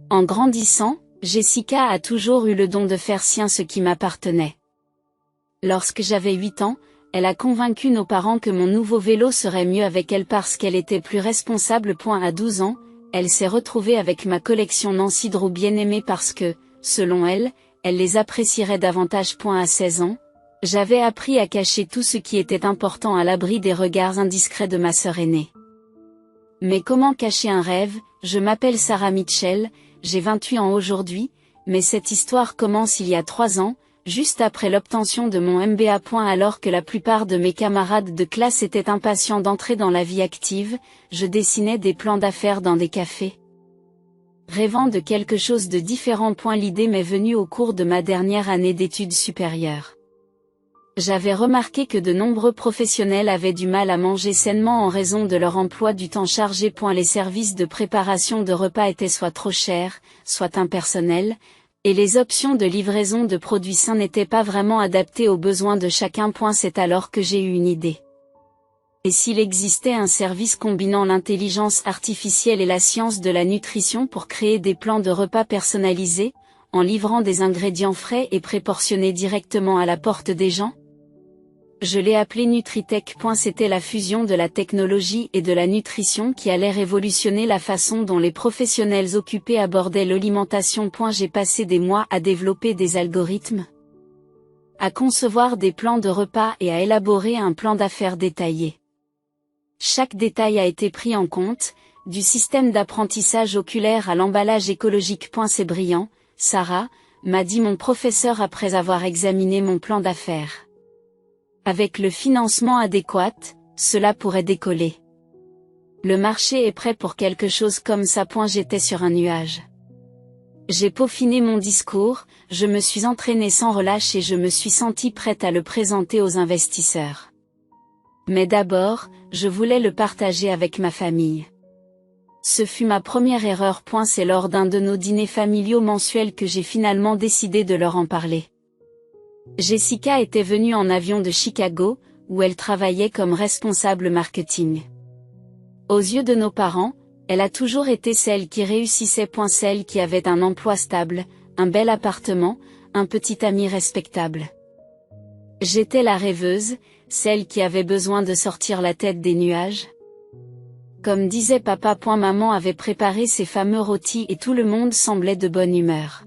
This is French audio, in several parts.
En grandissant, Jessica a toujours eu le don de faire sien ce qui m'appartenait. Lorsque j'avais 8 ans, elle a convaincu nos parents que mon nouveau vélo serait mieux avec elle parce qu'elle était plus responsable. À 12 ans, elle s'est retrouvée avec ma collection Nancy Drew bien aimée parce que, selon elle, elle les apprécierait davantage. À 16 ans, j'avais appris à cacher tout ce qui était important à l'abri des regards indiscrets de ma sœur aînée. Mais comment cacher un rêve? Je m'appelle Sarah Mitchell, j'ai 28 ans aujourd'hui, mais cette histoire commence il y a 3 ans, juste après l'obtention de mon MBA. Alors que la plupart de mes camarades de classe étaient impatients d'entrer dans la vie active, je dessinais des plans d'affaires dans des cafés. Rêvant de quelque chose de différent. L'idée m'est venue au cours de ma dernière année d'études supérieures. J'avais remarqué que de nombreux professionnels avaient du mal à manger sainement en raison de leur emploi du temps chargé. Les services de préparation de repas étaient soit trop chers, soit impersonnels, et les options de livraison de produits sains n'étaient pas vraiment adaptées aux besoins de chacun. C'est alors que j'ai eu une idée. Et s'il existait un service combinant l'intelligence artificielle et la science de la nutrition pour créer des plans de repas personnalisés, en livrant des ingrédients frais et préportionnés directement à la porte des gens? Je l'ai appelé Nutritech. C'était la fusion de la technologie et de la nutrition qui allait révolutionner la façon dont les professionnels occupés abordaient l'alimentation. J'ai passé des mois à développer des algorithmes, à concevoir des plans de repas et à élaborer un plan d'affaires détaillé. Chaque détail a été pris en compte, du système d'apprentissage oculaire à l'emballage écologique. C'est brillant, Sarah, m'a dit mon professeur après avoir examiné mon plan d'affaires. Avec le financement adéquat, cela pourrait décoller. Le marché est prêt pour quelque chose comme ça. J'étais sur un nuage. J'ai peaufiné mon discours, je me suis entraînée sans relâche et je me suis sentie prête à le présenter aux investisseurs. Mais d'abord, je voulais le partager avec ma famille. Ce fut ma première erreur. C'est lors d'un de nos dîners familiaux mensuels que j'ai finalement décidé de leur en parler. Jessica était venue en avion de Chicago, où elle travaillait comme responsable marketing. Aux yeux de nos parents, elle a toujours été celle qui réussissait. Celle qui avait un emploi stable, un bel appartement, un petit ami respectable. J'étais la rêveuse, celle qui avait besoin de sortir la tête des nuages. Comme disait papa. Maman avait préparé ses fameux rôtis et tout le monde semblait de bonne humeur.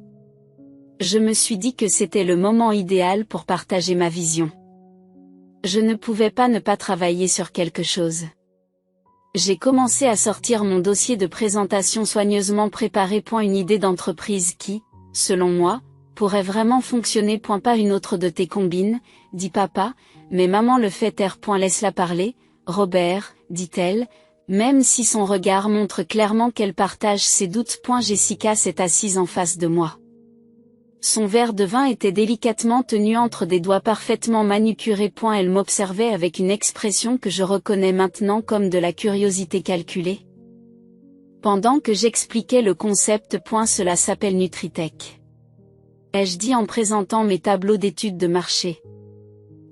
Je me suis dit que c'était le moment idéal pour partager ma vision. Je ne pouvais pas ne pas travailler sur quelque chose. J'ai commencé à sortir mon dossier de présentation soigneusement préparé. Une idée d'entreprise qui, selon moi, pourrait vraiment fonctionner. Pas une autre de tes combines, dit papa, mais maman le fait taire. Laisse-la parler, Robert, dit-elle, même si son regard montre clairement qu'elle partage ses doutes. Jessica s'est assise en face de moi. Son verre de vin était délicatement tenu entre des doigts parfaitement manucurés. Elle m'observait avec une expression que je reconnais maintenant comme de la curiosité calculée. Pendant que j'expliquais le concept. Cela s'appelle Nutritech. Ai-je dit en présentant mes tableaux d'études de marché.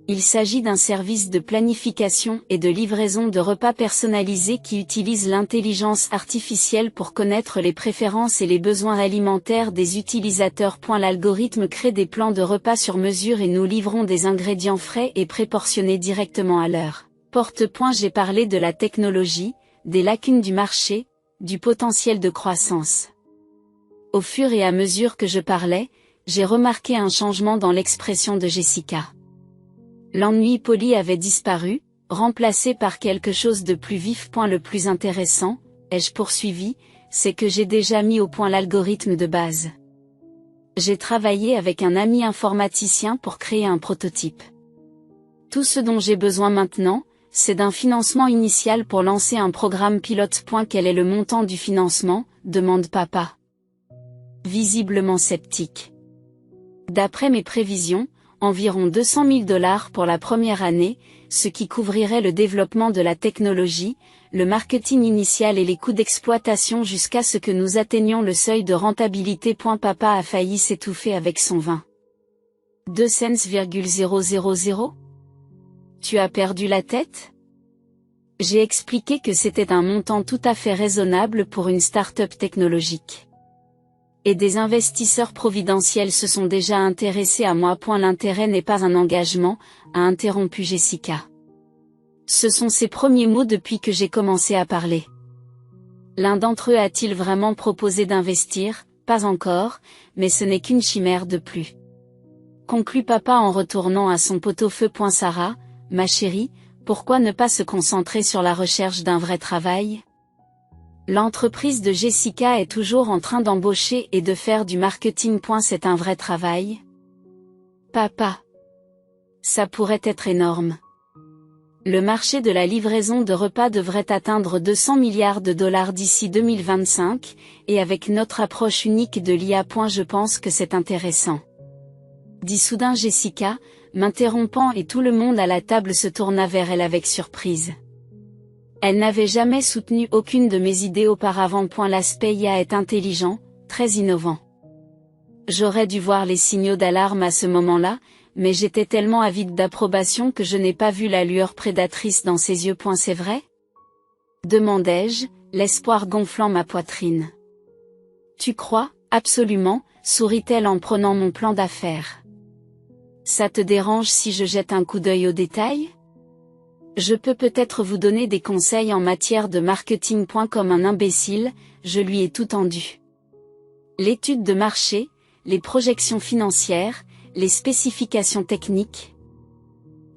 Il s'agit d'un service de planification et de livraison de repas personnalisés qui utilise l'intelligence artificielle pour connaître les préférences et les besoins alimentaires des utilisateurs. L'algorithme crée des plans de repas sur mesure et nous livrons des ingrédients frais et préportionnés directement à l'heure. J'ai parlé de la technologie, des lacunes du marché, du potentiel de croissance. Au fur et à mesure que je parlais, j'ai remarqué un changement dans l'expression de Jessica. L'ennui poli avait disparu, remplacé par quelque chose de plus vif. Le plus intéressant, ai-je poursuivi, c'est que j'ai déjà mis au point l'algorithme de base. J'ai travaillé avec un ami informaticien pour créer un prototype. Tout ce dont j'ai besoin maintenant, c'est d'un financement initial pour lancer un programme pilote. Quel est le montant du financement, demande papa. Visiblement sceptique. D'après mes prévisions, environ 200 000 $ pour la première année, ce qui couvrirait le développement de la technologie, le marketing initial et les coûts d'exploitation jusqu'à ce que nous atteignions le seuil de rentabilité. Papa a failli s'étouffer avec son vin. 2 cents,000. Tu as perdu la tête? J'ai expliqué que c'était un montant tout à fait raisonnable pour une start-up technologique. Et des investisseurs providentiels se sont déjà intéressés à moi. L'intérêt n'est pas un engagement, a interrompu Jessica. Ce sont ses premiers mots depuis que j'ai commencé à parler. L'un d'entre eux a-t-il vraiment proposé d'investir? Pas encore, mais ce n'est qu'une chimère de plus. Conclut papa en retournant à son pot-au-feu. Sarah, ma chérie, pourquoi ne pas se concentrer sur la recherche d'un vrai travail? L'entreprise de Jessica est toujours en train d'embaucher et de faire du marketing. C'est un vrai travail? Papa. Ça pourrait être énorme. Le marché de la livraison de repas devrait atteindre 200 milliards de dollars d'ici 2025, et avec notre approche unique de l'IA. Je pense que c'est intéressant. Dit soudain Jessica, m'interrompant, et tout le monde à la table se tourna vers elle avec surprise. Elle n'avait jamais soutenu aucune de mes idées auparavant. L'aspect IA est intelligent, très innovant. J'aurais dû voir les signaux d'alarme à ce moment-là, mais j'étais tellement avide d'approbation que je n'ai pas vu la lueur prédatrice dans ses yeux. C'est vrai? Demandai-je, l'espoir gonflant ma poitrine. Tu crois? Absolument, sourit-elle en prenant mon plan d'affaires. Ça te dérange si je jette un coup d'œil aux détails? Je peux peut-être vous donner des conseils en matière de marketing. Comme un imbécile, je lui ai tout tendu. L'étude de marché, les projections financières, les spécifications techniques.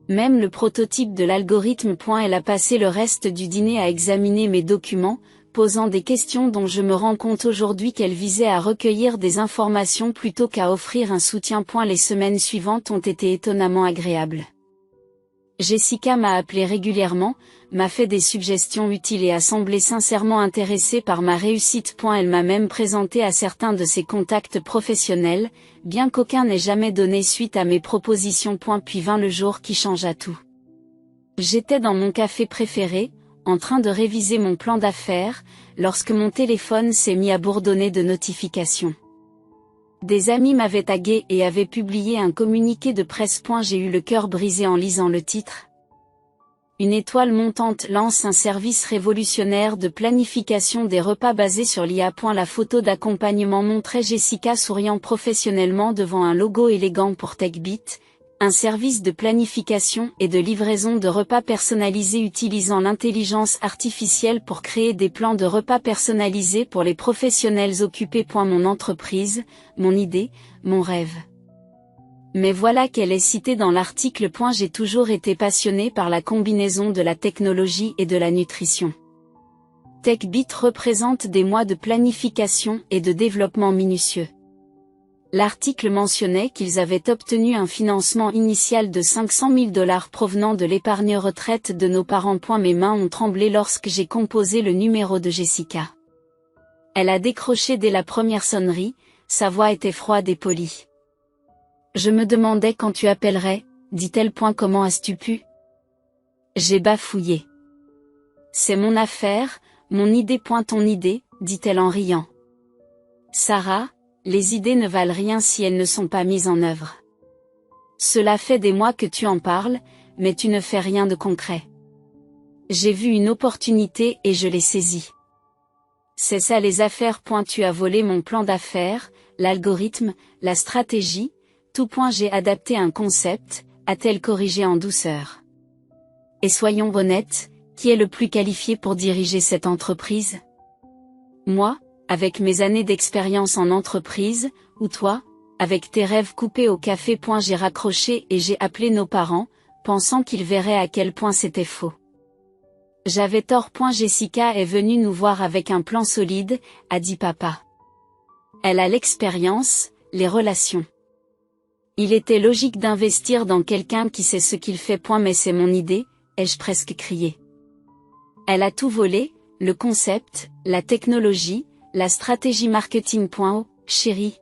Même le prototype de l'algorithme. Elle a passé le reste du dîner à examiner mes documents, posant des questions dont je me rends compte aujourd'hui qu'elle visait à recueillir des informations plutôt qu'à offrir un soutien. Les semaines suivantes ont été étonnamment agréables. Jessica m'a appelé régulièrement, m'a fait des suggestions utiles et a semblé sincèrement intéressée par ma réussite. Elle m'a même présenté à certains de ses contacts professionnels, bien qu'aucun n'ait jamais donné suite à mes propositions. Puis vint le jour qui changea tout. J'étais dans mon café préféré, en train de réviser mon plan d'affaires, lorsque mon téléphone s'est mis à bourdonner de notifications. Des amis m'avaient tagué et avaient publié un communiqué de presse. J'ai eu le cœur brisé en lisant le titre. Une étoile montante lance un service révolutionnaire de planification des repas basé sur l'IA. La photo d'accompagnement montrait Jessica souriant professionnellement devant un logo élégant pour TechBit, un service de planification et de livraison de repas personnalisés utilisant l'intelligence artificielle pour créer des plans de repas personnalisés pour les professionnels occupés. Mon entreprise, mon idée, mon rêve. Mais voilà qu'elle est citée dans l'article. J'ai toujours été passionné par la combinaison de la technologie et de la nutrition. TechBit représente des mois de planification et de développement minutieux. L'article mentionnait qu'ils avaient obtenu un financement initial de 500 000 $ provenant de l'épargne retraite de nos parents. Mes mains ont tremblé lorsque j'ai composé le numéro de Jessica. Elle a décroché dès la première sonnerie, sa voix était froide et polie. Je me demandais quand tu appellerais, dit-elle. Comment as-tu pu? J'ai bafouillé. C'est mon affaire, mon idée. Ton idée, dit-elle en riant. Sarah, les idées ne valent rien si elles ne sont pas mises en œuvre. Cela fait des mois que tu en parles, mais tu ne fais rien de concret. J'ai vu une opportunité et je l'ai saisie. C'est ça les affaires. Tu as volé mon plan d'affaires, l'algorithme, la stratégie, tout. J'ai adapté un concept, a-t-elle corrigé en douceur. Et soyons honnêtes, qui est le plus qualifié pour diriger cette entreprise? Moi, avec mes années d'expérience en entreprise, ou toi, avec tes rêves coupés au café. J'ai raccroché et j'ai appelé nos parents, pensant qu'ils verraient à quel point c'était faux. J'avais tort. Jessica est venue nous voir avec un plan solide, a dit papa. Elle a l'expérience, les relations. Il était logique d'investir dans quelqu'un qui sait ce qu'il fait. Mais c'est mon idée, ai-je presque crié. Elle a tout volé, le concept, la technologie, la stratégie marketing. Oh, chérie.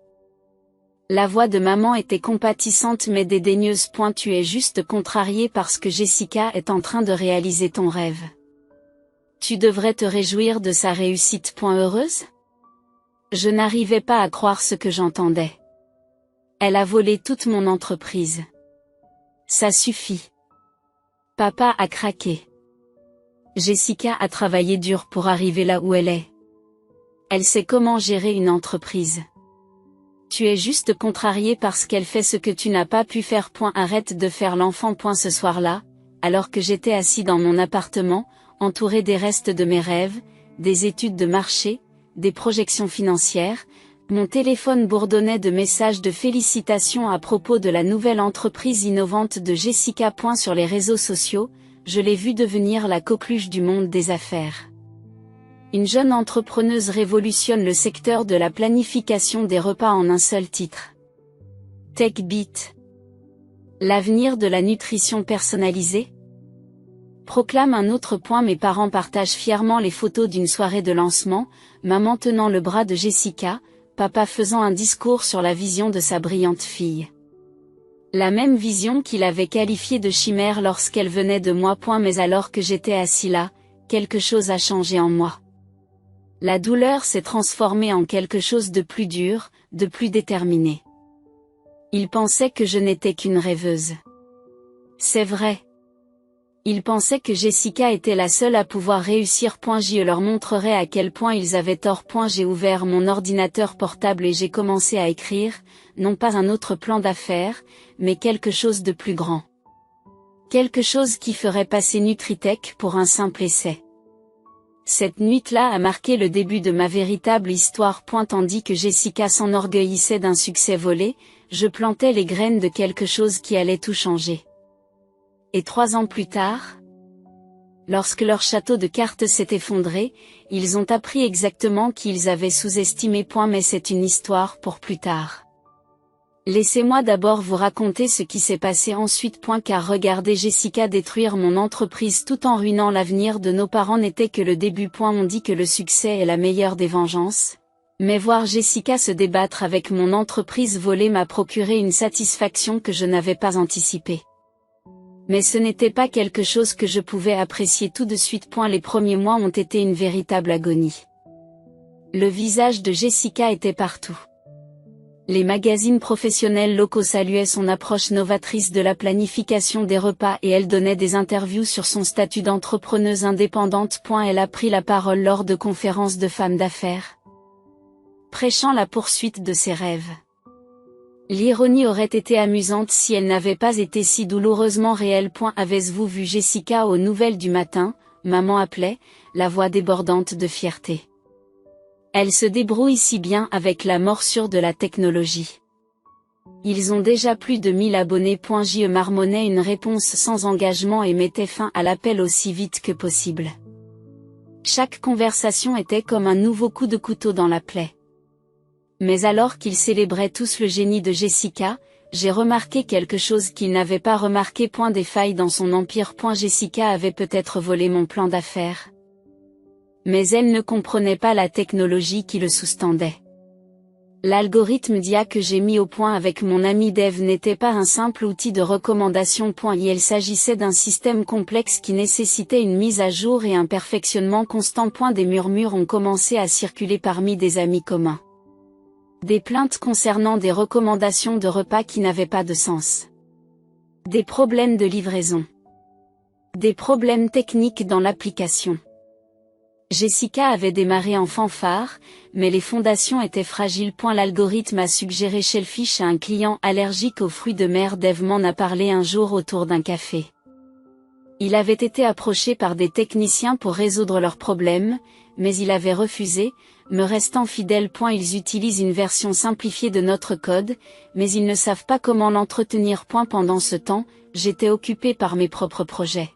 La voix de maman était compatissante mais dédaigneuse. Tu es juste contrariée parce que Jessica est en train de réaliser ton rêve. Tu devrais te réjouir de sa réussite. Heureuse? Je n'arrivais pas à croire ce que j'entendais. Elle a volé toute mon entreprise. Ça suffit. Papa a craqué. Jessica a travaillé dur pour arriver là où elle est. Elle sait comment gérer une entreprise. Tu es juste contrarié parce qu'elle fait ce que tu n'as pas pu faire. Arrête de faire l'enfant. Ce soir-là, alors que j'étais assis dans mon appartement, entouré des restes de mes rêves, des études de marché, des projections financières, mon téléphone bourdonnait de messages de félicitations à propos de la nouvelle entreprise innovante de Jessica. Sur les réseaux sociaux, je l'ai vue devenir la coqueluche du monde des affaires. Une jeune entrepreneuse révolutionne le secteur de la planification des repas en un seul titre. TechBeat. L'avenir de la nutrition personnalisée ? Proclame un autre point. Mes parents partagent fièrement les photos d'une soirée de lancement, maman tenant le bras de Jessica, papa faisant un discours sur la vision de sa brillante fille. La même vision qu'il avait qualifiée de chimère lorsqu'elle venait de moi. Mais alors que j'étais assis là, quelque chose a changé en moi. La douleur s'est transformée en quelque chose de plus dur, de plus déterminé. Il pensait que je n'étais qu'une rêveuse. C'est vrai. Ils pensaient que Jessica était la seule à pouvoir réussir. Je leur montrerai à quel point ils avaient tort. J'ai ouvert mon ordinateur portable et j'ai commencé à écrire, non pas un autre plan d'affaires, mais quelque chose de plus grand. Quelque chose qui ferait passer Nutritech pour un simple essai. Cette nuit-là a marqué le début de ma véritable histoire. Tandis que Jessica s'enorgueillissait d'un succès volé, je plantais les graines de quelque chose qui allait tout changer. Et 3 ans plus tard, lorsque leur château de cartes s'est effondré, ils ont appris exactement qu'ils avaient sous-estimé. Mais c'est une histoire pour plus tard. Laissez-moi d'abord vous raconter ce qui s'est passé ensuite. Car regarder Jessica détruire mon entreprise tout en ruinant l'avenir de nos parents n'était que le début. On dit que le succès est la meilleure des vengeances. Mais voir Jessica se débattre avec mon entreprise volée m'a procuré une satisfaction que je n'avais pas anticipée. Mais ce n'était pas quelque chose que je pouvais apprécier tout de suite. Les premiers mois ont été une véritable agonie. Le visage de Jessica était partout. Les magazines professionnels locaux saluaient son approche novatrice de la planification des repas et elle donnait des interviews sur son statut d'entrepreneuse indépendante. Elle a pris la parole lors de conférences de femmes d'affaires, prêchant la poursuite de ses rêves. L'ironie aurait été amusante si elle n'avait pas été si douloureusement réelle. Avez-vous vu Jessica aux nouvelles du matin ? Maman appelait, la voix débordante de fierté. Elle se débrouille si bien avec la morsure de la technologie. Ils ont déjà plus de 1000 abonnés. Je marmonnait une réponse sans engagement et mettait fin à l'appel aussi vite que possible. Chaque conversation était comme un nouveau coup de couteau dans la plaie. Mais alors qu'ils célébraient tous le génie de Jessica, j'ai remarqué quelque chose qu'ils n'avaient pas remarqué. Des failles dans son empire. Jessica avait peut-être volé mon plan d'affaires. Mais elle ne comprenait pas la technologie qui le sous-tendait. L'algorithme d'IA que j'ai mis au point avec mon ami Dave n'était pas un simple outil de recommandation. Il s'agissait d'un système complexe qui nécessitait une mise à jour et un perfectionnement constant. Des murmures ont commencé à circuler parmi des amis communs. Des plaintes concernant des recommandations de repas qui n'avaient pas de sens. Des problèmes de livraison. Des problèmes techniques dans l'application. Jessica avait démarré en fanfare, mais les fondations étaient fragiles. L'algorithme a suggéré Shellfish à un client allergique aux fruits de mer. Dave m'en a parlé un jour autour d'un café. Il avait été approché par des techniciens pour résoudre leurs problèmes, mais il avait refusé, me restant fidèle. Ils utilisent une version simplifiée de notre code, mais ils ne savent pas comment l'entretenir. Pendant ce temps, j'étais occupé par mes propres projets.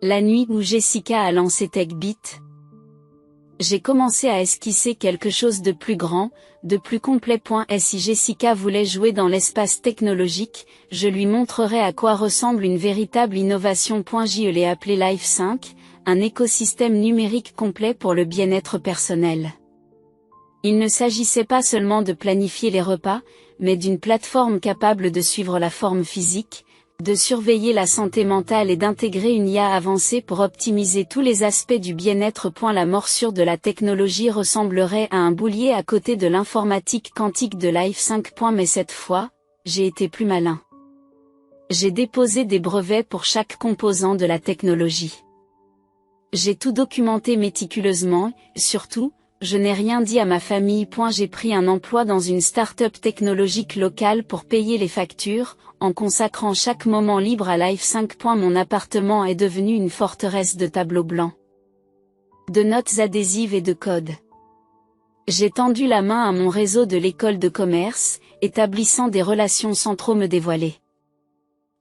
La nuit où Jessica a lancé TechBeat, j'ai commencé à esquisser quelque chose de plus grand, de plus complet. Et si Jessica voulait jouer dans l'espace technologique, je lui montrerai à quoi ressemble une véritable innovation. Je l'ai appelé Life 5, un écosystème numérique complet pour le bien-être personnel. Il ne s'agissait pas seulement de planifier les repas, mais d'une plateforme capable de suivre la forme physique, de surveiller la santé mentale et d'intégrer une IA avancée pour optimiser tous les aspects du bien-être. La morsure de la technologie ressemblerait à un boulier à côté de l'informatique quantique de Life 5. Mais cette fois, j'ai été plus malin. J'ai déposé des brevets pour chaque composant de la technologie. J'ai tout documenté méticuleusement, surtout, je n'ai rien dit à ma famille. J'ai pris un emploi dans une start-up technologique locale pour payer les factures, en consacrant chaque moment libre à Life 5. Mon appartement est devenu une forteresse de tableaux blancs, de notes adhésives et de codes. J'ai tendu la main à mon réseau de l'école de commerce, établissant des relations sans trop me dévoiler.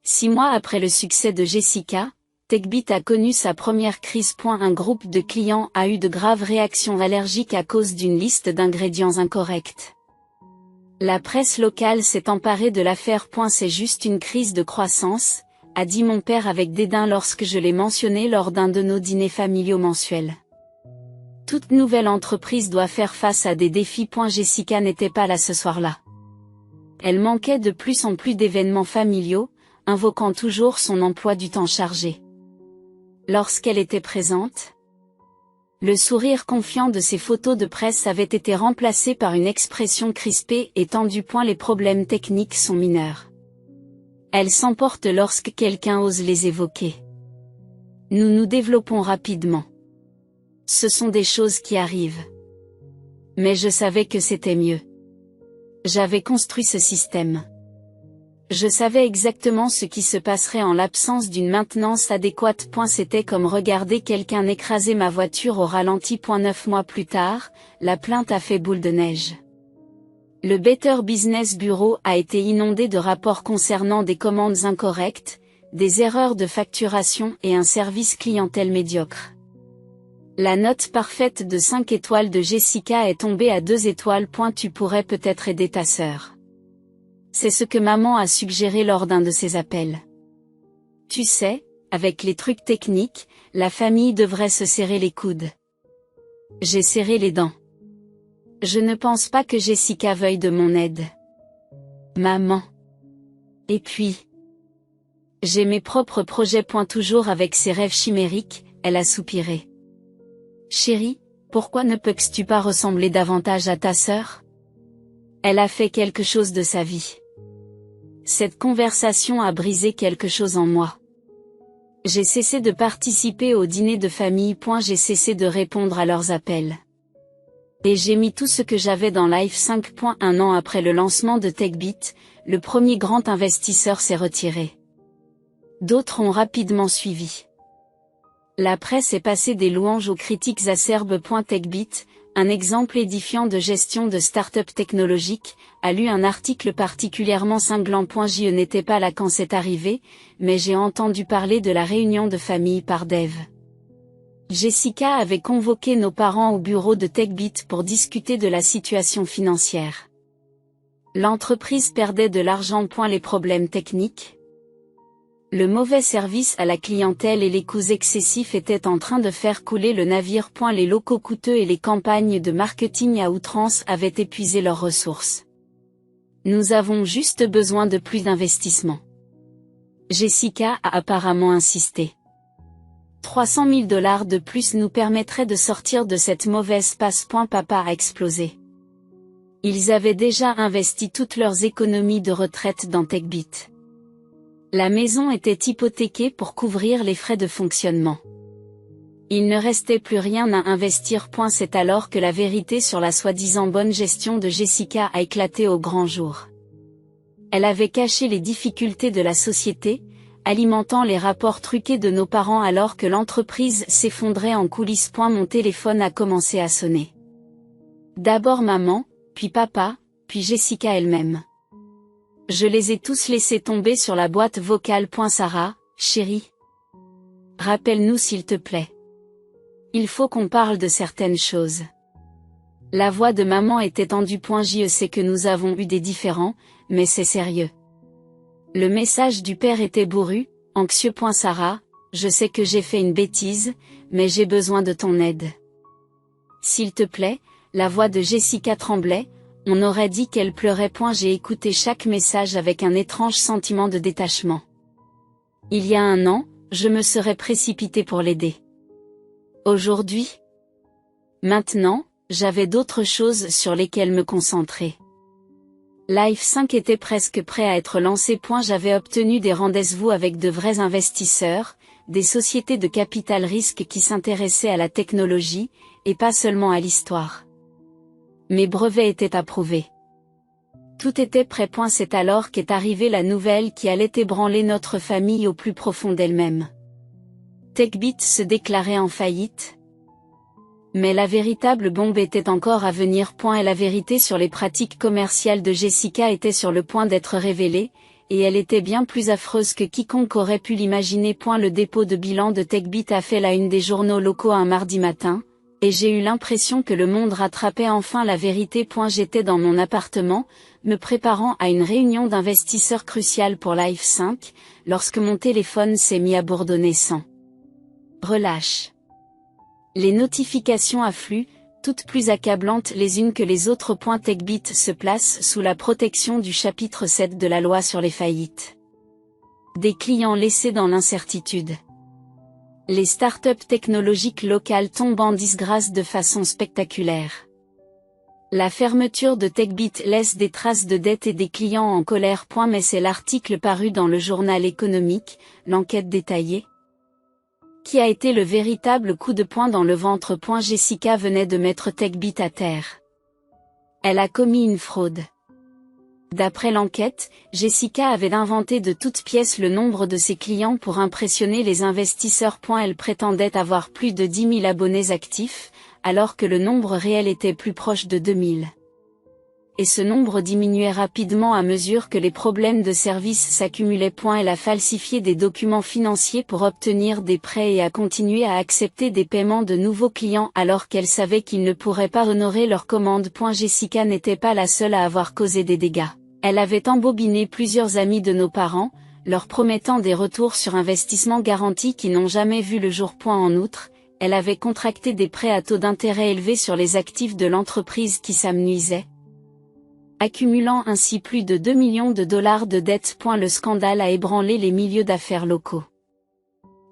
6 mois après le succès de Jessica, TechBit a connu sa première crise. Un groupe de clients a eu de graves réactions allergiques à cause d'une liste d'ingrédients incorrects. La presse locale s'est emparée de l'affaire. C'est juste une crise de croissance, a dit mon père avec dédain lorsque je l'ai mentionné lors d'un de nos dîners familiaux mensuels. Toute nouvelle entreprise doit faire face à des défis. Jessica n'était pas là ce soir-là. Elle manquait de plus en plus d'événements familiaux, invoquant toujours son emploi du temps chargé. Lorsqu'elle était présente, le sourire confiant de ses photos de presse avait été remplacé par une expression crispée et tendue. Les problèmes techniques sont mineurs. Elles s'emportent lorsque quelqu'un ose les évoquer. Nous nous développons rapidement. Ce sont des choses qui arrivent. Mais je savais que c'était mieux. J'avais construit ce système. Je savais exactement ce qui se passerait en l'absence d'une maintenance adéquate. C'était comme regarder quelqu'un écraser ma voiture au ralenti. 9 mois plus tard, la plainte a fait boule de neige. Le Better Business Bureau a été inondé de rapports concernant des commandes incorrectes, des erreurs de facturation et un service clientèle médiocre. La note parfaite de 5 étoiles de Jessica est tombée à 2 étoiles. Tu pourrais peut-être aider ta sœur. C'est ce que maman a suggéré lors d'un de ses appels. Tu sais, avec les trucs techniques, la famille devrait se serrer les coudes. J'ai serré les dents. Je ne pense pas que Jessica veuille de mon aide. Maman. Et puis, j'ai mes propres projets. Toujours avec ses rêves chimériques, elle a soupiré. Chérie, pourquoi ne peux-tu pas ressembler davantage à ta sœur? Elle a fait quelque chose de sa vie. Cette conversation a brisé quelque chose en moi. J'ai cessé de participer aux dîners de famille. J'ai cessé de répondre à leurs appels. Et j'ai mis tout ce que j'avais dans Life 5. 1 an après le lancement de TechBit, le premier grand investisseur s'est retiré. D'autres ont rapidement suivi. La presse est passée des louanges aux critiques acerbes. TechBit, un exemple édifiant de gestion de start-up technologique, a lu un article particulièrement cinglant. Je n'étais pas là quand c'est arrivé, mais j'ai entendu parler de la réunion de famille par Dave. Jessica avait convoqué nos parents au bureau de TechBit pour discuter de la situation financière. L'entreprise perdait de l'argent. Les problèmes techniques, le mauvais service à la clientèle et les coûts excessifs étaient en train de faire couler le navire. Les locaux coûteux et les campagnes de marketing à outrance avaient épuisé leurs ressources. Nous avons juste besoin de plus d'investissement. Jessica a apparemment insisté. 300 000 $ de plus nous permettraient de sortir de cette mauvaise passe. Papa a explosé. Ils avaient déjà investi toutes leurs économies de retraite dans TechBit. La maison était hypothéquée pour couvrir les frais de fonctionnement. Il ne restait plus rien à investir. C'est alors que la vérité sur la soi-disant bonne gestion de Jessica a éclaté au grand jour. Elle avait caché les difficultés de la société, alimentant les rapports truqués de nos parents alors que l'entreprise s'effondrait en coulisses. Mon téléphone a commencé à sonner. D'abord maman, puis papa, puis Jessica elle-même. Je les ai tous laissés tomber sur la boîte vocale. Sarah, chérie. Rappelle-nous s'il te plaît. Il faut qu'on parle de certaines choses. La voix de maman était tendue. Je sais que nous avons eu des différends, mais c'est sérieux. Le message du père était bourru, anxieux. Sarah, je sais que j'ai fait une bêtise, mais j'ai besoin de ton aide. S'il te plaît, la voix de Jessica tremblait. On aurait dit qu'elle pleurait. J'ai écouté chaque message avec un étrange sentiment de détachement. Il y a 1 an, je me serais précipitée pour l'aider. Aujourd'hui, maintenant, j'avais d'autres choses sur lesquelles me concentrer. Life 5 était presque prêt à être lancé. J'avais obtenu des rendez-vous avec de vrais investisseurs, des sociétés de capital risque qui s'intéressaient à la technologie, et pas seulement à l'histoire. Mes brevets étaient approuvés. Tout était prêt. C'est alors qu'est arrivée la nouvelle qui allait ébranler notre famille au plus profond d'elle-même. TechBit se déclarait en faillite. Mais la véritable bombe était encore à venir. Et la vérité sur les pratiques commerciales de Jessica était sur le point d'être révélée, et elle était bien plus affreuse que quiconque aurait pu l'imaginer. Le dépôt de bilan de TechBit a fait la une des journaux locaux un mardi matin, et j'ai eu l'impression que le monde rattrapait enfin la vérité. J'étais dans mon appartement, me préparant à une réunion d'investisseurs cruciale pour Life 5, lorsque mon téléphone s'est mis à bourdonner sans relâche. Les notifications affluent, toutes plus accablantes les unes que les autres. TechBit se place sous la protection du chapitre 7 de la loi sur les faillites. Des clients laissés dans l'incertitude. Les startups technologiques locales tombent en disgrâce de façon spectaculaire. La fermeture de TechBit laisse des traces de dettes et des clients en colère. Mais c'est l'article paru dans le journal économique, l'enquête détaillée, qui a été le véritable coup de poing dans le ventre. Jessica venait de mettre TechBit à terre. Elle a commis une fraude. D'après l'enquête, Jessica avait inventé de toutes pièces le nombre de ses clients pour impressionner les investisseurs. Elle prétendait avoir plus de 10 000 abonnés actifs, alors que le nombre réel était plus proche de 2 000. Et ce nombre diminuait rapidement à mesure que les problèmes de service s'accumulaient. Elle a falsifié des documents financiers pour obtenir des prêts et a continué à accepter des paiements de nouveaux clients alors qu'elle savait qu'ils ne pourraient pas honorer leurs commandes. Jessica n'était pas la seule à avoir causé des dégâts. Elle avait embobiné plusieurs amis de nos parents, leur promettant des retours sur investissement garantis qui n'ont jamais vu le jour. En outre, elle avait contracté des prêts à taux d'intérêt élevés sur les actifs de l'entreprise qui s'amenuisaient, accumulant ainsi plus de 2 millions de dollars de dettes. Le scandale a ébranlé les milieux d'affaires locaux.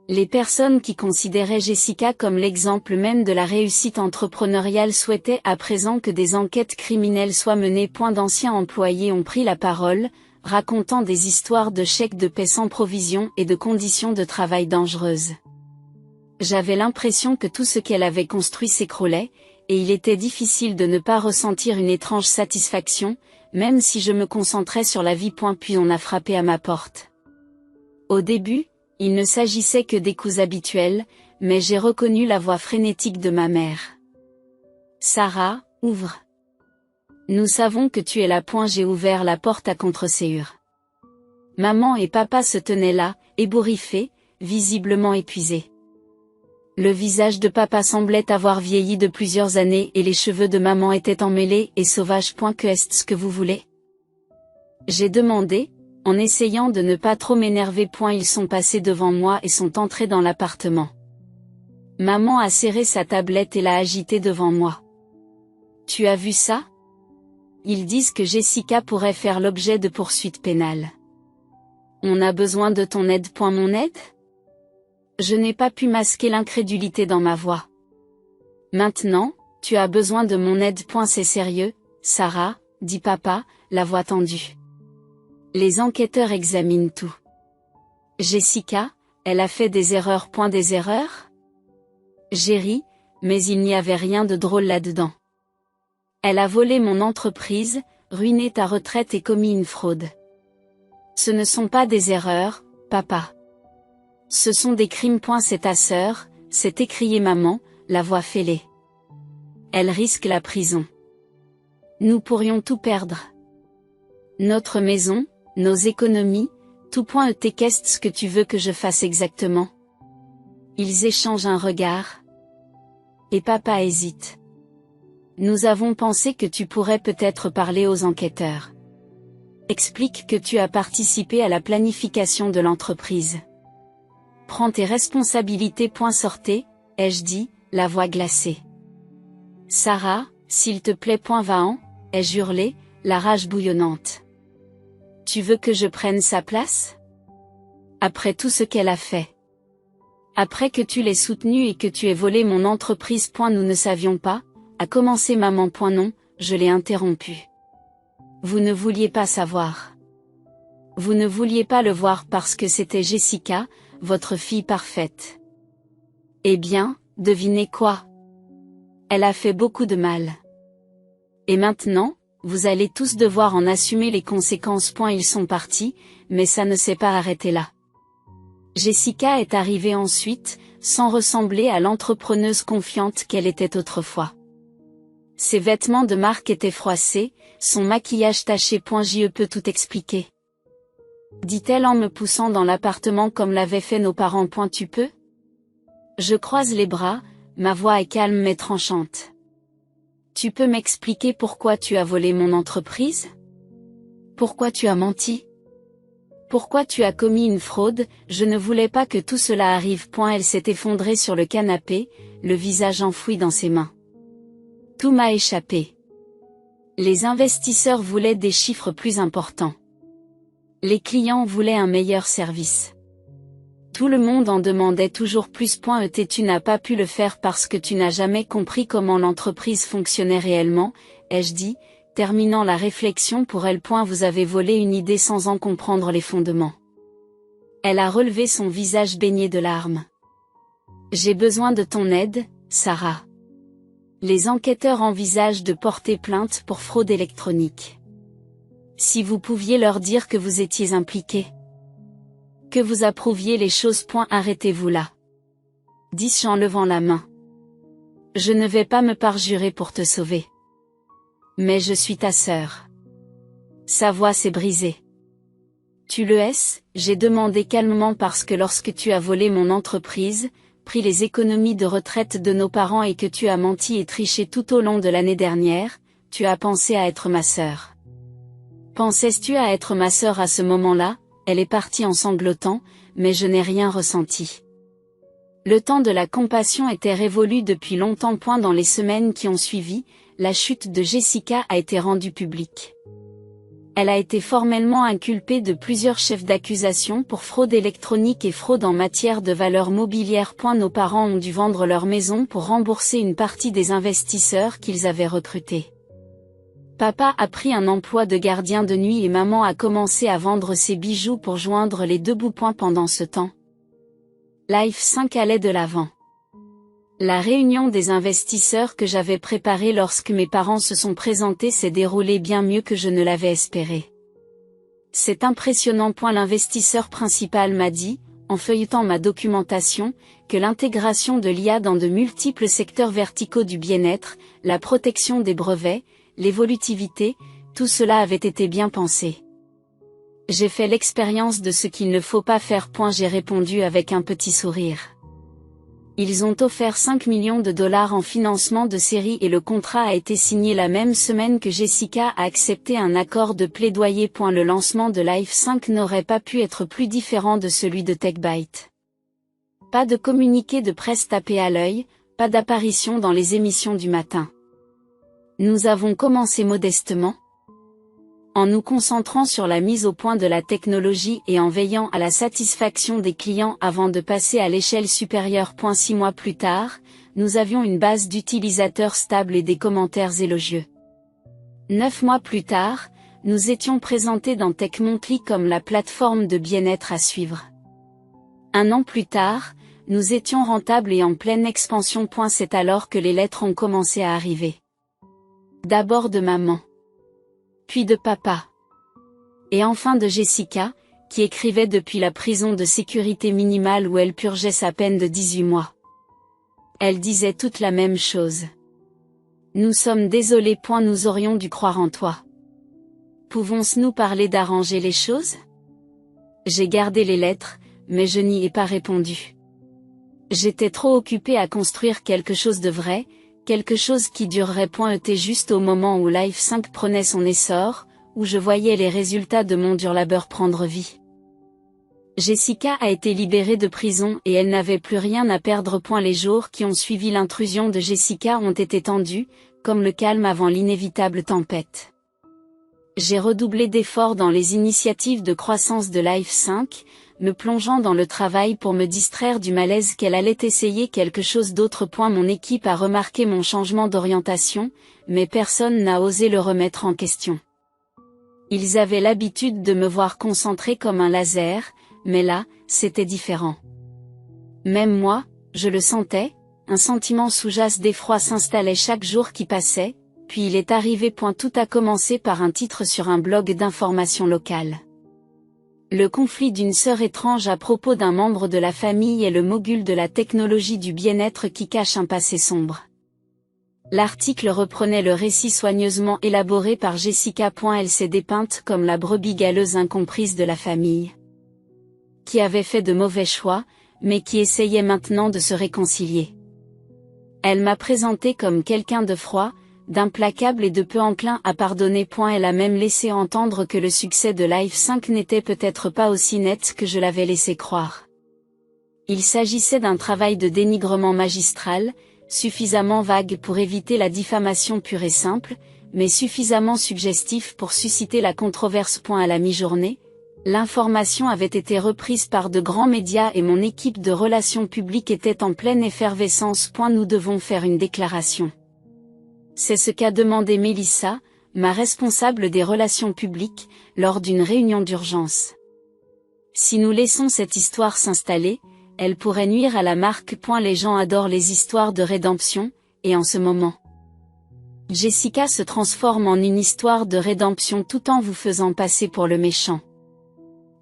Les personnes qui considéraient Jessica comme l'exemple même de la réussite entrepreneuriale souhaitaient à présent que des enquêtes criminelles soient menées. D'anciens employés ont pris la parole, racontant des histoires de chèques de paie sans provision et de conditions de travail dangereuses. J'avais l'impression que tout ce qu'elle avait construit s'écroulait, et il était difficile de ne pas ressentir une étrange satisfaction, même si je me concentrais sur la vie. Puis on a frappé à ma porte. Au début, il ne s'agissait que des coups habituels, mais j'ai reconnu la voix frénétique de ma mère. Sarah, ouvre. Nous savons que tu es là. J'ai ouvert la porte à contre-serrure. Maman et papa se tenaient là, ébouriffés, visiblement épuisés. Le visage de papa semblait avoir vieilli de plusieurs années et les cheveux de maman étaient emmêlés et sauvages. Que est-ce que vous voulez? J'ai demandé, en essayant de ne pas trop m'énerver. Ils sont passés devant moi et sont entrés dans l'appartement. Maman a serré sa tablette et l'a agitée devant moi. Tu as vu ça? Ils disent que Jessica pourrait faire l'objet de poursuites pénales. On a besoin de ton aide. Mon aide? Je n'ai pas pu masquer l'incrédulité dans ma voix. Maintenant, tu as besoin de mon aide. C'est sérieux, Sarah, dit papa, la voix tendue. Les enquêteurs examinent tout. Jessica, elle a fait des erreurs. Des erreurs? J'ai ri, mais il n'y avait rien de drôle là-dedans. Elle a volé mon entreprise, ruiné ta retraite et commis une fraude. Ce ne sont pas des erreurs, papa. Ce sont des crimes. C'est ta sœur, s'est écriée maman, la voix fêlée. Elle risque la prison. Nous pourrions tout perdre. Notre maison, nos économies, tout. Qu'est-ce que tu veux que je fasse exactement? Ils échangent un regard. Et papa hésite. Nous avons pensé que tu pourrais peut-être parler aux enquêteurs. Explique que tu as participé à la planification de l'entreprise. Prends tes responsabilités. Sortez, ai-je dit, la voix glacée. Sarah, s'il te plaît. Va-en, ai-je hurlé, la rage bouillonnante. Tu veux que je prenne sa place? Après tout ce qu'elle a fait. Après que tu l'aies soutenue et que tu aies volé mon entreprise. Nous ne savions pas, a commencé maman. Non, je l'ai interrompu. Vous ne vouliez pas savoir. Vous ne vouliez pas le voir parce que c'était Jessica, votre fille parfaite. Eh bien, devinez quoi? Elle a fait beaucoup de mal. Et maintenant, vous allez tous devoir en assumer les conséquences. Ils sont partis, mais ça ne s'est pas arrêté là. Jessica est arrivée ensuite, sans ressembler à l'entrepreneuse confiante qu'elle était autrefois. Ses vêtements de marque étaient froissés, son maquillage taché. Je peux tout expliquer, dit-elle en me poussant dans l'appartement comme l'avaient fait nos parents. Tu peux? Je croise les bras, ma voix est calme mais tranchante. Tu peux m'expliquer pourquoi tu as volé mon entreprise? Pourquoi tu as menti? Pourquoi tu as commis une fraude? Je ne voulais pas que tout cela arrive. Elle s'est effondrée sur le canapé, le visage enfoui dans ses mains. Tout m'a échappé. Les investisseurs voulaient des chiffres plus importants. Les clients voulaient un meilleur service. Tout le monde en demandait toujours plus. Tu n'as pas pu le faire parce que tu n'as jamais compris comment l'entreprise fonctionnait réellement, ai-je dit, terminant la réflexion pour elle. Vous avez volé une idée sans en comprendre les fondements. Elle a relevé son visage baigné de larmes. J'ai besoin de ton aide, Sarah. Les enquêteurs envisagent de porter plainte pour fraude électronique. Si vous pouviez leur dire que vous étiez impliqué, que vous approuviez les choses. Arrêtez-vous là, dis-je en levant la main. Je ne vais pas me parjurer pour te sauver. Mais je suis ta sœur. Sa voix s'est brisée. Tu le es? J'ai demandé calmement parce que lorsque tu as volé mon entreprise, pris les économies de retraite de nos parents et que tu as menti et triché tout au long de l'année dernière, tu as pensé à être ma sœur. Pensais-tu à être ma sœur à ce moment-là? Elle est partie en sanglotant, mais je n'ai rien ressenti. Le temps de la compassion était révolu depuis longtemps. Dans les semaines qui ont suivi, la chute de Jessica a été rendue publique. Elle a été formellement inculpée de plusieurs chefs d'accusation pour fraude électronique et fraude en matière de valeurs mobilières. Nos parents ont dû vendre leur maison pour rembourser une partie des investisseurs qu'ils avaient recrutés. Papa a pris un emploi de gardien de nuit et maman a commencé à vendre ses bijoux pour joindre les deux bouts. Pendant ce temps, Life 5 allait de l'avant. La réunion des investisseurs que j'avais préparée lorsque mes parents se sont présentés s'est déroulée bien mieux que je ne l'avais espéré. C'est impressionnant. L'investisseur principal m'a dit, en feuilletant ma documentation, que l'intégration de l'IA dans de multiples secteurs verticaux du bien-être, la protection des brevets, l'évolutivité, tout cela avait été bien pensé. J'ai fait l'expérience de ce qu'il ne faut pas faire. J'ai répondu avec un petit sourire. Ils ont offert 5 millions de dollars en financement de série et le contrat a été signé la même semaine que Jessica a accepté un accord de plaidoyer. Le lancement de Life 5 n'aurait pas pu être plus différent de celui de TechByte. Pas de communiqué de presse tapé à l'œil, pas d'apparition dans les émissions du matin. Nous avons commencé modestement, en nous concentrant sur la mise au point de la technologie et en veillant à la satisfaction des clients avant de passer à l'échelle supérieure. 6 mois plus tard, nous avions une base d'utilisateurs stable et des commentaires élogieux. 9 mois plus tard, nous étions présentés dans Tech Monthly comme la plateforme de bien-être à suivre. 1 an plus tard, nous étions rentables et en pleine expansion. C'est alors que les lettres ont commencé à arriver. D'abord de maman. Puis de papa. Et enfin de Jessica, qui écrivait depuis la prison de sécurité minimale où elle purgeait sa peine de 18 mois. Elle disait toute la même chose. Nous sommes désolés. Nous aurions dû croire en toi. Pouvons-nous parler d'arranger les choses? J'ai gardé les lettres, mais je n'y ai pas répondu. J'étais trop occupée à construire quelque chose de vrai, quelque chose qui durerait. Juste au moment où Life 5 prenait son essor, où je voyais les résultats de mon dur labeur prendre vie. Jessica a été libérée de prison et elle n'avait plus rien à perdre. Les jours qui ont suivi l'intrusion de Jessica ont été tendus, comme le calme avant l'inévitable tempête. J'ai redoublé d'efforts dans les initiatives de croissance de Life 5, me plongeant dans le travail pour me distraire du malaise qu'elle allait essayer quelque chose d'autre. Mon équipe a remarqué mon changement d'orientation, mais personne n'a osé le remettre en question. Ils avaient l'habitude de me voir concentré comme un laser, mais là, c'était différent. Même moi, je le sentais, un sentiment sous-jace d'effroi s'installait chaque jour qui passait, puis il est arrivé. Tout a commencé par un titre sur un blog d'information locale. Le conflit d'une sœur étrange à propos d'un membre de la famille est le mogul de la technologie du bien-être qui cache un passé sombre. L'article reprenait le récit soigneusement élaboré par Jessica. Elle s'est dépeinte comme la brebis galeuse incomprise de la famille, qui avait fait de mauvais choix, mais qui essayait maintenant de se réconcilier. Elle m'a présenté comme quelqu'un de froid, d'implacable et de peu enclin à pardonner. Elle a même laissé entendre que le succès de Live 5 n'était peut-être pas aussi net que je l'avais laissé croire. Il s'agissait d'un travail de dénigrement magistral, suffisamment vague pour éviter la diffamation pure et simple, mais suffisamment suggestif pour susciter la controverse. À la mi-journée, l'information avait été reprise par de grands médias et mon équipe de relations publiques était en pleine effervescence. Nous devons faire une déclaration. C'est ce qu'a demandé Mélissa, ma responsable des relations publiques, lors d'une réunion d'urgence. Si nous laissons cette histoire s'installer, elle pourrait nuire à la marque. Les gens adorent les histoires de rédemption, et en ce moment, Jessica se transforme en une histoire de rédemption tout en vous faisant passer pour le méchant.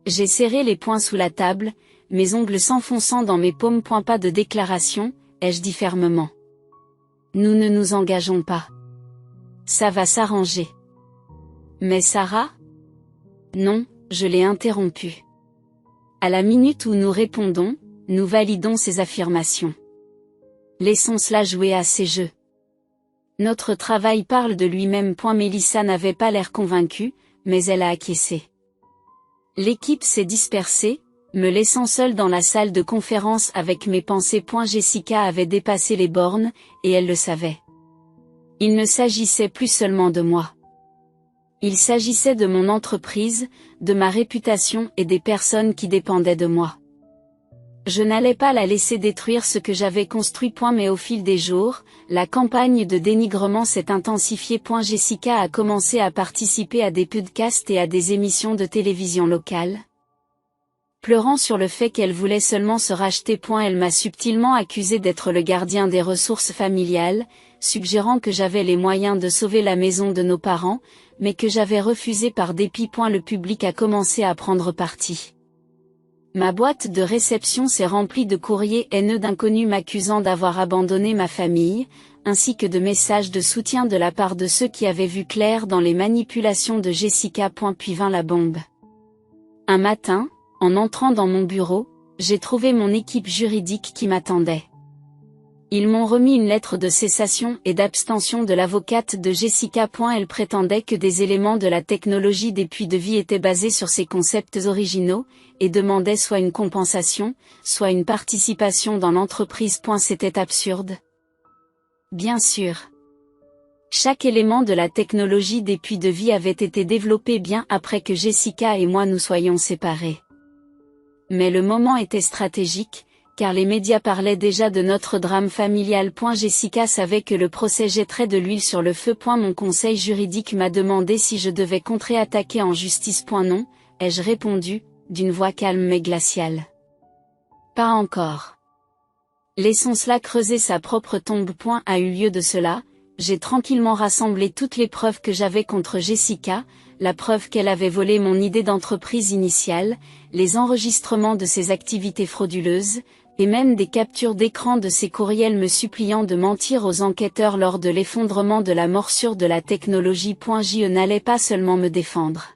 J'ai serré les poings sous la table, mes ongles s'enfonçant dans mes paumes. Pas de déclaration, ai-je dit fermement. Nous ne nous engageons pas. Ça va s'arranger. Mais Sarah? Non, je l'ai interrompue. À la minute où nous répondons, nous validons ces affirmations. Laissons cela jouer à ses jeux. Notre travail parle de lui-même. Mélissa n'avait pas l'air convaincue, mais elle a acquiescé. L'équipe s'est dispersée, me laissant seule dans la salle de conférence avec mes pensées. Jessica avait dépassé les bornes, et elle le savait. Il ne s'agissait plus seulement de moi. Il s'agissait de mon entreprise, de ma réputation et des personnes qui dépendaient de moi. Je n'allais pas la laisser détruire ce que j'avais construit. Mais au fil des jours, la campagne de dénigrement s'est intensifiée. Jessica a commencé à participer à des podcasts et à des émissions de télévision locales, pleurant sur le fait qu'elle voulait seulement se racheter. Elle m'a subtilement accusé d'être le gardien des ressources familiales, suggérant que j'avais les moyens de sauver la maison de nos parents, mais que j'avais refusé par dépit. Le public a commencé à prendre parti. Ma boîte de réception s'est remplie de courriers haineux d'inconnus m'accusant d'avoir abandonné ma famille, ainsi que de messages de soutien de la part de ceux qui avaient vu clair dans les manipulations de Jessica. Puis vint la bombe. Un matin, en entrant dans mon bureau, j'ai trouvé mon équipe juridique qui m'attendait. Ils m'ont remis une lettre de cessation et d'abstention de l'avocate de Jessica. Elle prétendait que des éléments de la technologie des puits de vie étaient basés sur ses concepts originaux, et demandait soit une compensation, soit une participation dans l'entreprise. C'était absurde. Bien sûr. Chaque élément de la technologie des puits de vie avait été développé bien après que Jessica et moi nous soyons séparés. Mais le moment était stratégique, car les médias parlaient déjà de notre drame familial. Jessica savait que le procès jetterait de l'huile sur le feu. Mon conseil juridique m'a demandé si je devais contre-attaquer en justice. Non, ai-je répondu, d'une voix calme mais glaciale. Pas encore. Laissons cela creuser sa propre tombe. A eu lieu de cela, j'ai tranquillement rassemblé toutes les preuves que j'avais contre Jessica, la preuve qu'elle avait volé mon idée d'entreprise initiale, les enregistrements de ses activités frauduleuses, et même des captures d'écran de ses courriels me suppliant de mentir aux enquêteurs lors de l'effondrement de la morsure de la technologie. Je n'allais pas seulement me défendre.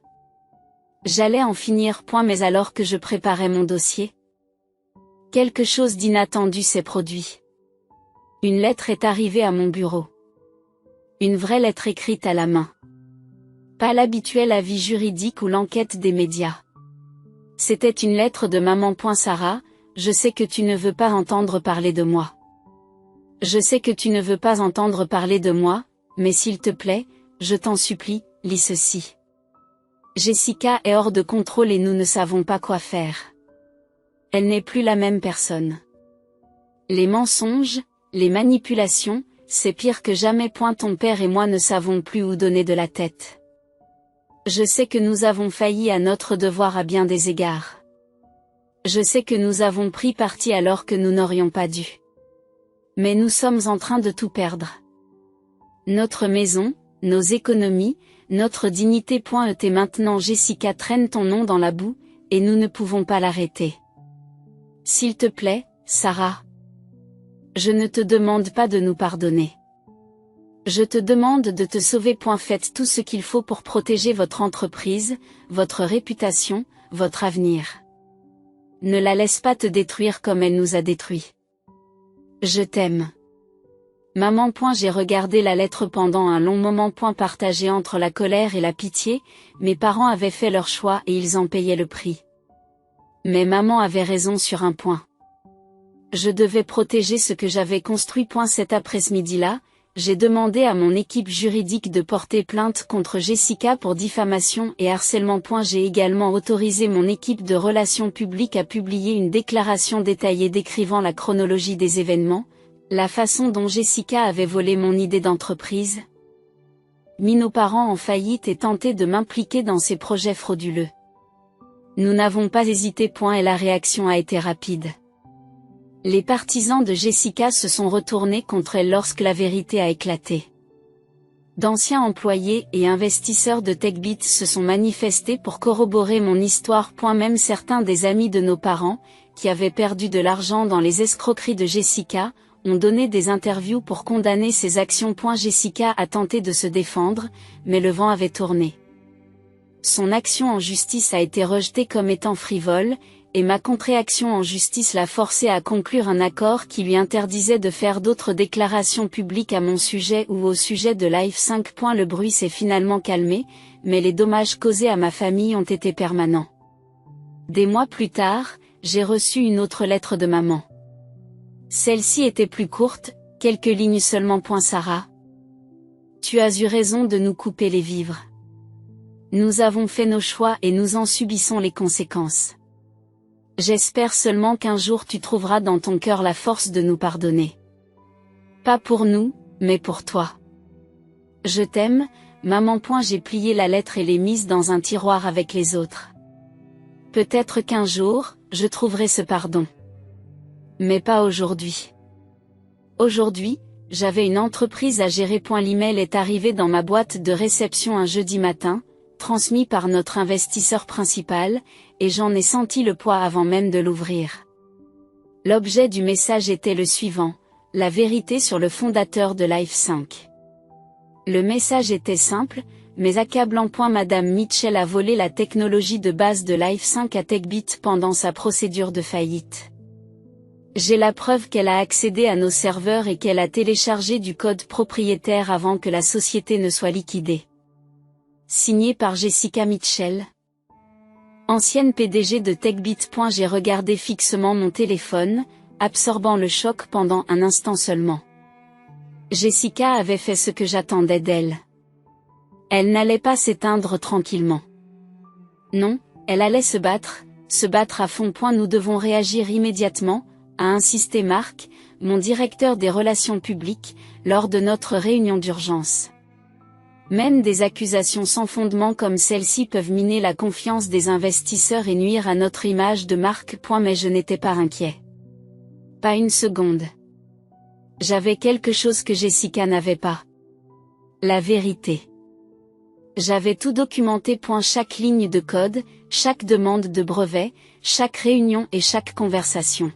J'allais en finir. Mais alors que je préparais mon dossier, quelque chose d'inattendu s'est produit. Une lettre est arrivée à mon bureau. Une vraie lettre écrite à la main. Pas l'habituel avis juridique ou l'enquête des médias. C'était une lettre de maman. Sarah, je sais que tu ne veux pas entendre parler de moi. Je sais que tu ne veux pas entendre parler de moi, mais s'il te plaît, je t'en supplie, lis ceci. Jessica est hors de contrôle et nous ne savons pas quoi faire. Elle n'est plus la même personne. Les mensonges, les manipulations, c'est pire que jamais. Ton père et moi ne savons plus où donner de la tête. Je sais que nous avons failli à notre devoir à bien des égards. Je sais que nous avons pris parti alors que nous n'aurions pas dû. Mais nous sommes en train de tout perdre. Notre maison, nos économies, notre dignité. Et maintenant Jessica traîne ton nom dans la boue, et nous ne pouvons pas l'arrêter. S'il te plaît, Sarah. Je ne te demande pas de nous pardonner. Je te demande de te sauver. Faites tout ce qu'il faut pour protéger votre entreprise, votre réputation, votre avenir. Ne la laisse pas te détruire comme elle nous a détruits. Je t'aime. Maman. J'ai regardé la lettre pendant un long moment. Partagé entre la colère et la pitié, mes parents avaient fait leur choix et ils en payaient le prix. Mais maman avait raison sur un point. Je devais protéger ce que j'avais construit. Cet après-midi-là, j'ai demandé à mon équipe juridique de porter plainte contre Jessica pour diffamation et harcèlement. J'ai également autorisé mon équipe de relations publiques à publier une déclaration détaillée décrivant la chronologie des événements, la façon dont Jessica avait volé mon idée d'entreprise, mis nos parents en faillite et tenté de m'impliquer dans ces projets frauduleux. Nous n'avons pas hésité. Et la réaction a été rapide. Les partisans de Jessica se sont retournés contre elle lorsque la vérité a éclaté. D'anciens employés et investisseurs de TechBit se sont manifestés pour corroborer mon histoire. Même certains des amis de nos parents, qui avaient perdu de l'argent dans les escroqueries de Jessica, ont donné des interviews pour condamner ses actions. Jessica a tenté de se défendre, mais le vent avait tourné. Son action en justice a été rejetée comme étant frivole, et ma contre-action en justice l'a forcée à conclure un accord qui lui interdisait de faire d'autres déclarations publiques à mon sujet ou au sujet de Live 5. Le bruit s'est finalement calmé, mais les dommages causés à ma famille ont été permanents. Des mois plus tard, j'ai reçu une autre lettre de maman. Celle-ci était plus courte, quelques lignes seulement. Sarah. Tu as eu raison de nous couper les vivres. Nous avons fait nos choix et nous en subissons les conséquences. J'espère seulement qu'un jour tu trouveras dans ton cœur la force de nous pardonner. Pas pour nous, mais pour toi. Je t'aime, maman. J'ai plié la lettre et l'ai mise dans un tiroir avec les autres. Peut-être qu'un jour, je trouverai ce pardon. Mais pas aujourd'hui. Aujourd'hui, j'avais une entreprise à gérer. L'email est arrivé dans ma boîte de réception un jeudi matin, transmis par notre investisseur principal, et j'en ai senti le poids avant même de l'ouvrir. L'objet du message était le suivant: la vérité sur le fondateur de Live 5. Le message était simple, mais accablant. Madame Mitchell a volé la technologie de base de Live 5 à TechBit pendant sa procédure de faillite. J'ai la preuve qu'elle a accédé à nos serveurs et qu'elle a téléchargé du code propriétaire avant que la société ne soit liquidée. Signé par Jessica Mitchell. Ancienne PDG de TechBit. J'ai regardé fixement mon téléphone, absorbant le choc pendant un instant seulement. Jessica avait fait ce que j'attendais d'elle. Elle n'allait pas s'éteindre tranquillement. Non, elle allait se battre à fond. Nous devons réagir immédiatement, a insisté Marc, mon directeur des relations publiques, lors de notre réunion d'urgence. Même des accusations sans fondement comme celle-ci peuvent miner la confiance des investisseurs et nuire à notre image de marque. Mais je n'étais pas inquiet. Pas une seconde. J'avais quelque chose que Jessica n'avait pas. La vérité. J'avais tout documenté. Chaque ligne de code, chaque demande de brevet, chaque réunion et chaque conversation.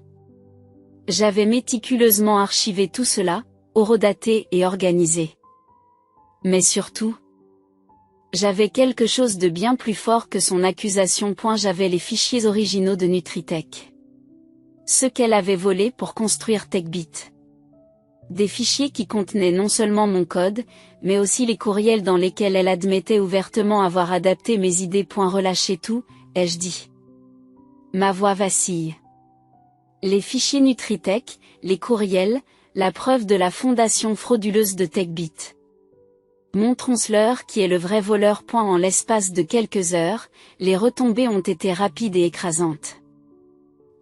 J'avais méticuleusement archivé tout cela, horodaté et organisé. Mais surtout, j'avais quelque chose de bien plus fort que son accusation. J'avais les fichiers originaux de Nutritech. Ceux qu'elle avait volés pour construire TechBit. Des fichiers qui contenaient non seulement mon code, mais aussi les courriels dans lesquels elle admettait ouvertement avoir adapté mes idées. Relâchez tout, ai-je dit. Ma voix vacille. Les fichiers Nutritech, les courriels, la preuve de la fondation frauduleuse de TechBit. Montrons-leur qui est le vrai voleur. En l'espace de quelques heures, les retombées ont été rapides et écrasantes.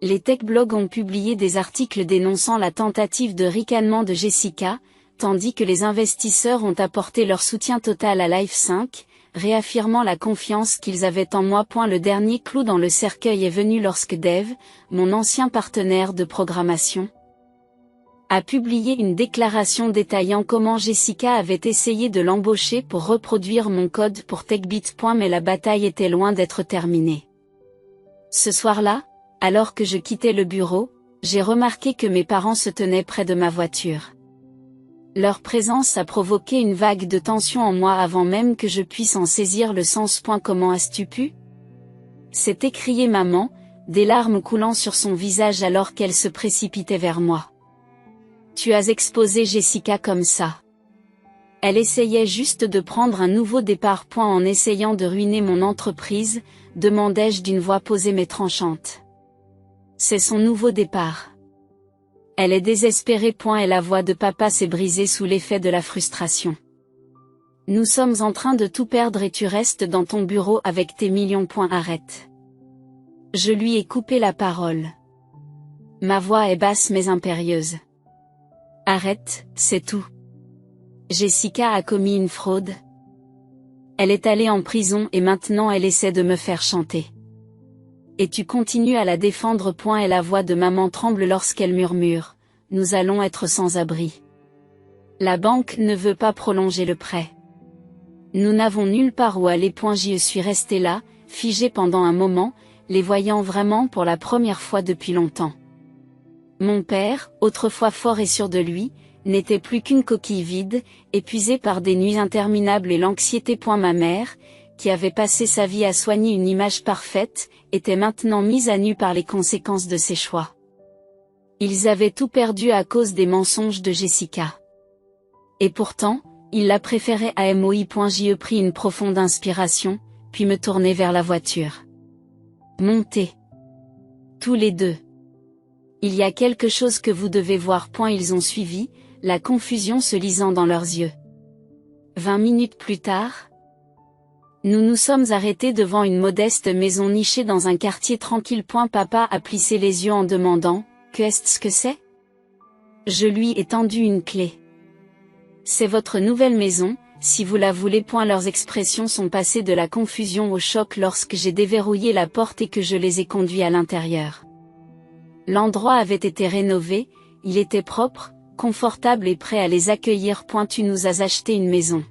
Les tech-blogs ont publié des articles dénonçant la tentative de ricanement de Jessica, tandis que les investisseurs ont apporté leur soutien total à Live 5, réaffirmant la confiance qu'ils avaient en moi. Le dernier clou dans le cercueil est venu lorsque Dave, mon ancien partenaire de programmation, a publié une déclaration détaillant comment Jessica avait essayé de l'embaucher pour reproduire mon code pour TechBit. Mais la bataille était loin d'être terminée. Ce soir-là, alors que je quittais le bureau, j'ai remarqué que mes parents se tenaient près de ma voiture. Leur présence a provoqué une vague de tension en moi avant même que je puisse en saisir le sens. Comment as-tu pu? S'est écriée maman, des larmes coulant sur son visage alors qu'elle se précipitait vers moi. Tu as exposé Jessica comme ça. Elle essayait juste de prendre un nouveau départ. En essayant de ruiner mon entreprise, demandai-je d'une voix posée mais tranchante. C'est son nouveau départ. Elle est désespérée. Et la voix de papa s'est brisée sous l'effet de la frustration. Nous sommes en train de tout perdre et tu restes dans ton bureau avec tes millions. Arrête. Je lui ai coupé la parole. Ma voix est basse mais impérieuse. Arrête, c'est tout. Jessica a commis une fraude. Elle est allée en prison et maintenant elle essaie de me faire chanter. Et tu continues à la défendre. Et la voix de maman tremble lorsqu'elle murmure, nous allons être sans abri. La banque ne veut pas prolonger le prêt. Nous n'avons nulle part où aller. Je suis restée là, figée pendant un moment, les voyant vraiment pour la première fois depuis longtemps. Mon père, autrefois fort et sûr de lui, n'était plus qu'une coquille vide, épuisée par des nuits interminables et l'anxiété. Ma mère, qui avait passé sa vie à soigner une image parfaite, était maintenant mise à nu par les conséquences de ses choix. Ils avaient tout perdu à cause des mensonges de Jessica. Et pourtant, ils la préféraient à moi. J'y pris une profonde inspiration, puis me tournai vers la voiture. Montez. Tous les deux. Il y a quelque chose que vous devez voir. Ils ont suivi, la confusion se lisant dans leurs yeux. 20 minutes plus tard, nous nous sommes arrêtés devant une modeste maison nichée dans un quartier tranquille. Papa a plissé les yeux en demandant, qu'est-ce que c'est? Je lui ai tendu une clé. C'est votre nouvelle maison, si vous la voulez. Leurs expressions sont passées de la confusion au choc lorsque j'ai déverrouillé la porte et que je les ai conduits à l'intérieur. L'endroit avait été rénové, il était propre, confortable et prêt à les accueillir. Tu nous as acheté une maison.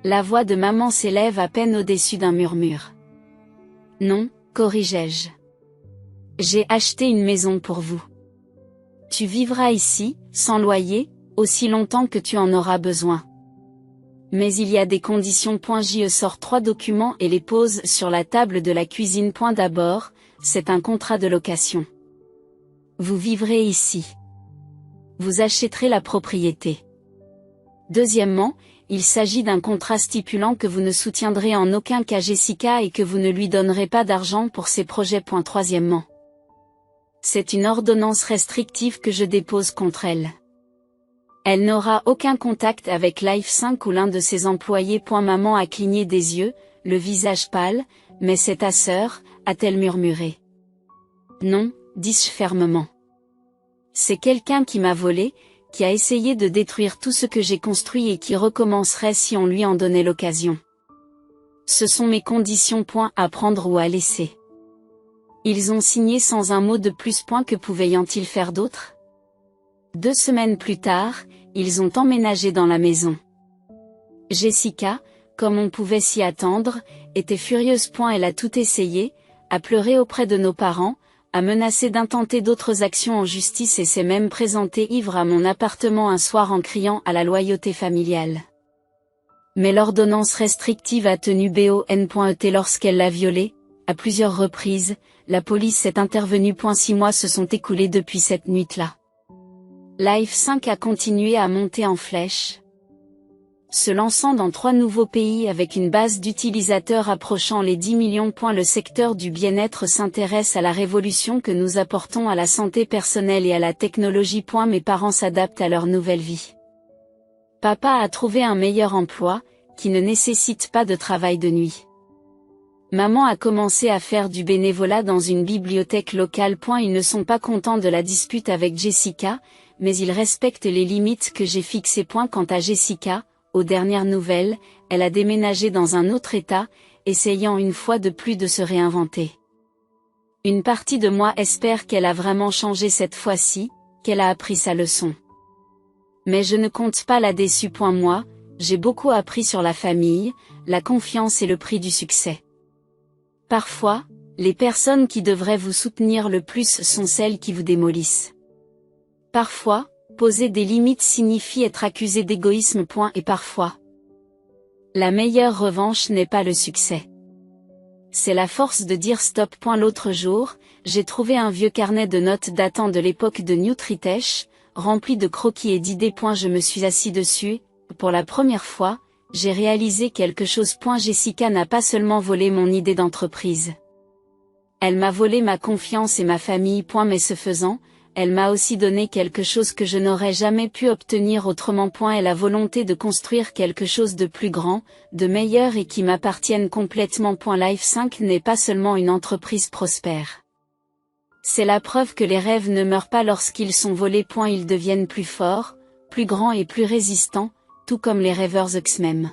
La voix de maman s'élève à peine au-dessus d'un murmure. Non, corrigeai-je. J'ai acheté une maison pour vous. Tu vivras ici, sans loyer, aussi longtemps que tu en auras besoin. Mais il y a des conditions. Je sors 3 documents et les pose sur la table de la cuisine. D'abord, c'est un contrat de location. Vous vivrez ici. Vous achèterez la propriété. Deuxièmement, il s'agit d'un contrat stipulant que vous ne soutiendrez en aucun cas Jessica et que vous ne lui donnerez pas d'argent pour ses projets. Troisièmement, c'est une ordonnance restrictive que je dépose contre elle. Elle n'aura aucun contact avec Life 5 ou l'un de ses employés. Maman a cligné des yeux, le visage pâle, mais c'est ta sœur, a-t-elle murmuré. Non, dis-je fermement. C'est quelqu'un qui m'a volé, qui a essayé de détruire tout ce que j'ai construit et qui recommencerait si on lui en donnait l'occasion. Ce sont mes conditions. À prendre ou à laisser. Ils ont signé sans un mot de plus. Que pouvaient-ils faire d'autre? 2 semaines plus tard, ils ont emménagé dans la maison. Jessica, comme on pouvait s'y attendre, était furieuse. Elle a tout essayé, a pleuré auprès de nos parents, a menacé d'intenter d'autres actions en justice et s'est même présentée ivre à mon appartement un soir en criant à la loyauté familiale. Mais l'ordonnance restrictive a tenu bon. Lorsqu'elle l'a violée, à plusieurs reprises, la police est intervenue. 6 mois se sont écoulés depuis cette nuit-là. Life 5 a continué à monter en flèche, se lançant dans 3 nouveaux pays avec une base d'utilisateurs approchant les 10 millions. Le secteur du bien-être s'intéresse à la révolution que nous apportons à la santé personnelle et à la technologie. Mes parents s'adaptent à leur nouvelle vie. Papa a trouvé un meilleur emploi, qui ne nécessite pas de travail de nuit. Maman a commencé à faire du bénévolat dans une bibliothèque locale. Ils ne sont pas contents de la dispute avec Jessica, mais ils respectent les limites que j'ai fixées. Quant à Jessica, aux dernières nouvelles, elle a déménagé dans un autre état, essayant une fois de plus de se réinventer. Une partie de moi espère qu'elle a vraiment changé cette fois-ci, qu'elle a appris sa leçon. Mais je ne compte pas là-dessus. Moi, j'ai beaucoup appris sur la famille, la confiance et le prix du succès. Parfois, les personnes qui devraient vous soutenir le plus sont celles qui vous démolissent. Parfois, poser des limites signifie être accusé d'égoïsme. Et parfois, la meilleure revanche n'est pas le succès. C'est la force de dire stop. L'autre jour, j'ai trouvé un vieux carnet de notes datant de l'époque de Newt-Ritesh, rempli de croquis et d'idées. Je me suis assis dessus. Pour la première fois, j'ai réalisé quelque chose. Jessica n'a pas seulement volé mon idée d'entreprise. Elle m'a volé ma confiance et ma famille. Mais ce faisant, elle m'a aussi donné quelque chose que je n'aurais jamais pu obtenir autrement. Et la volonté de construire quelque chose de plus grand, de meilleur et qui m'appartienne complètement. Life 5 n'est pas seulement une entreprise prospère. C'est la preuve que les rêves ne meurent pas lorsqu'ils sont volés. Ils deviennent plus forts, plus grands et plus résistants, tout comme les rêveurs eux-mêmes.